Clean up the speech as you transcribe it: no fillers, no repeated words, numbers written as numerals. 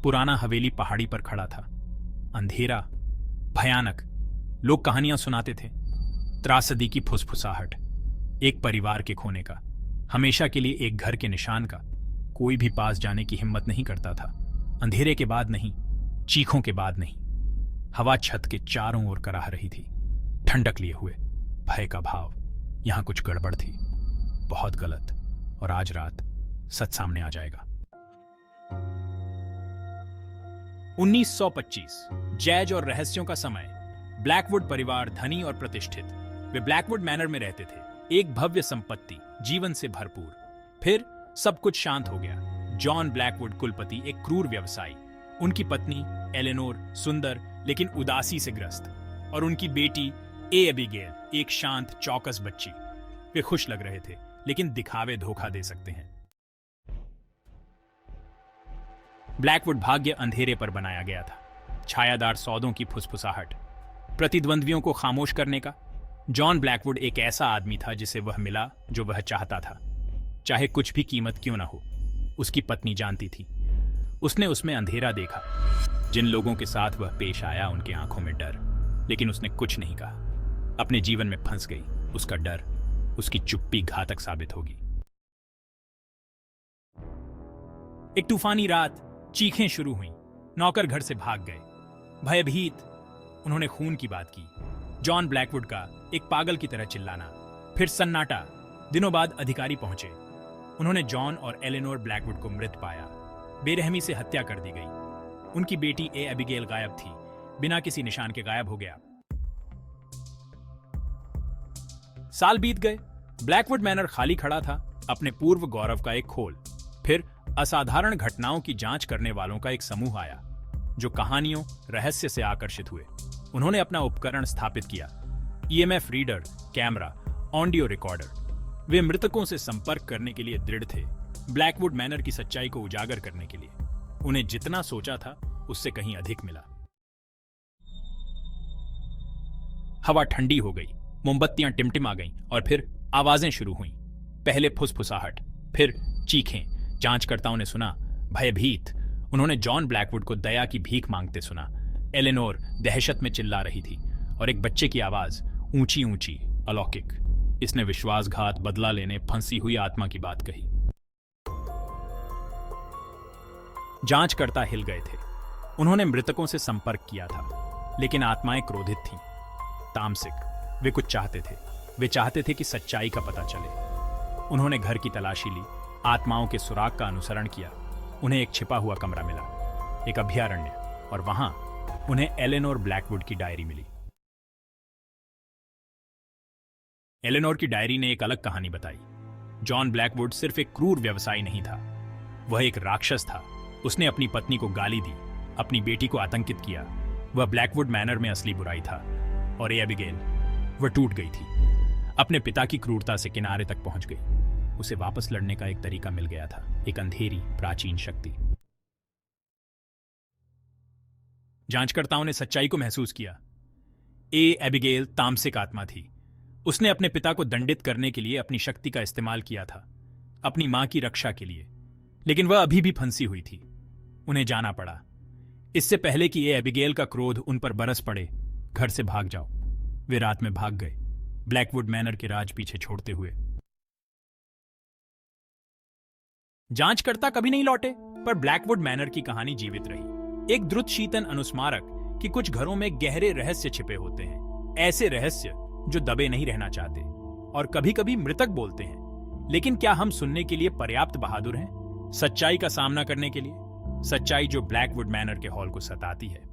पुराना हवेली पहाड़ी पर खड़ा था। अंधेरा, भयानक। लोग कहानियां सुनाते थे। त्रासदी की फुसफुसाहट, एक परिवार के खोने का, हमेशा के लिए एक घर के निशान का। कोई भी पास जाने की हिम्मत नहीं करता था। अंधेरे के बाद नहीं, चीखों के बाद नहीं। हवा छत के चारों ओर कराह रही थी, ठंडक लिए हुए, भय का भाव। यहां कुछ गड़बड़ थी, बहुत गलत। और आज रात सच सामने आ जाएगा। 1925, जैज और रहस्यों का समय। ब्लैकवुड परिवार धनी और प्रतिष्ठित। वे ब्लैकवुड मैनर में रहते थे, एक भव्य संपत्ति, जीवन से भरपूर। फिर सब कुछ शांत हो गया। जॉन ब्लैकवुड कुलपति एक क्रूर व्यवसायी, उनकी पत्नी एलेनोर सुंदर लेकिन उदासी से ग्रस्त, और उनकी बेटी एबिगेल एक शांत चौकस बच्ची। वे खुश लग रहे थे, लेकिन दिखावे धोखा दे सकते हैं। ब्लैकवुड भाग्य अंधेरे पर बनाया गया था। छायादार सौदों की फुसफुसाहट, प्रतिद्वंद्वियों को खामोश करने का। जॉन ब्लैकवुड एक ऐसा आदमी था जिसे वह मिला जो वह चाहता था, चाहे कुछ भी कीमत क्यों ना हो। उसकी पत्नी जानती थी। उसने उसमें अंधेरा देखा। जिन लोगों के साथ वह पेश आया उनकी आंखों में डर, लेकिन उसने कुछ नहीं कहा। अपने जीवन में फंस गई। उसका डर, उसकी चुप्पी घातक साबित होगी। एक तूफानी रात, चीखें शुरू हुईं। नौकर घर से भाग गए, भयभीत। उन्होंने खून की बात की, जॉन ब्लैकवुड का एक पागल की तरह चिल्लाना। फिर सन्नाटा। दिनों बाद अधिकारी पहुंचे। उन्होंने जॉन और एलेनोर ब्लैकवुड को मृत पाया। बेरहमी से हत्या कर दी गई। उनकी बेटी एबिगेल गायब थी, बिना किसी निशान के गायब हो गया। साल बीत गए। ब्लैकवुड मैनर खाली खड़ा था, अपने पूर्व गौरव का एक खोल। फिर असाधारण घटनाओं की जांच करने वालों का एक समूह आया, जो कहानियों, रहस्य से आकर्षित हुए। उन्होंने अपना उपकरण स्थापित किया, EMF reader, camera, audio recorder. वे मृतकों से संपर्क करने के लिए दृढ़ थे, ब्लैकवुड मैनर की सच्चाई को उजागर करने के लिए। उन्हें जितना सोचा था उससे कहीं अधिक मिला। हवा ठंडी हो गई, मोमबत्तियां टिमटिमा गईं, और फिर आवाजें शुरू हुईं। पहले फुसफुसाहट, फिर चीखें। जांचकर्ताओं ने सुना, भयभीत। उन्होंने जॉन ब्लैकवुड को दया की भीख मांगते सुना। एलेनोर दहशत में चिल्ला रही थी, और एक बच्चे की आवाज, ऊंची ऊंची, अलौकिक। इसने विश्वासघात, बदला लेने, फंसी हुई आत्मा की बात कही। जांचकर्ता हिल गए थे। उन्होंने मृतकों से संपर्क किया था, लेकिन आत्माएं क्रोधित थीं, तामसिक। वे कुछ चाहते थे। वे चाहते थे कि सच्चाई का पता चले। उन्होंने घर की तलाशी ली, आत्माओं के सुराग का अनुसरण किया। उन्हें एक छिपा हुआ कमरा मिला, एक अभयारण्य, और वहां उन्हें एलेनोर ब्लैकवुड की डायरी मिली। एलेनोर की डायरी ने एक अलग कहानी बताई। जॉन ब्लैकवुड सिर्फ एक क्रूर व्यवसायी नहीं था, वह एक राक्षस था। उसने अपनी पत्नी को गाली दी, अपनी बेटी को आतंकित किया। वह ब्लैकवुड मैनर में असली बुराई था। और एबिगेल, वह टूट गई थी, अपने पिता की क्रूरता से किनारे तक पहुंच गई। उसे वापस लड़ने का एक तरीका मिल गया था, एक अंधेरी प्राचीन शक्ति। जांचकर्ताओं ने सच्चाई को महसूस किया। एबिगेल तामसिक आत्मा थी। उसने अपने पिता को दंडित करने के लिए अपनी शक्ति का इस्तेमाल किया था, अपनी मां की रक्षा के लिए। लेकिन वह अभी भी फंसी हुई थी। उन्हें जाना पड़ा, इससे पहले कि एबिगेल का क्रोध उन पर बरस पड़े। घर से भाग जाओ। वे रात में भाग गए, ब्लैकवुड मैनर के राज पीछे छोड़ते हुए। जांचकर्ता कभी नहीं लौटे, पर ब्लैकवुड मैनर की कहानी जीवित रही। एक द्रुतशीतन अनुस्मारक कि कुछ घरों में गहरे रहस्य छिपे होते हैं, ऐसे रहस्य जो दबे नहीं रहना चाहते। और कभी कभी मृतक बोलते हैं, लेकिन क्या हम सुनने के लिए पर्याप्त बहादुर हैं? सच्चाई का सामना करने के लिए, सच्चाई जो ब्लैकवुड मैनर के हॉल को सताती है।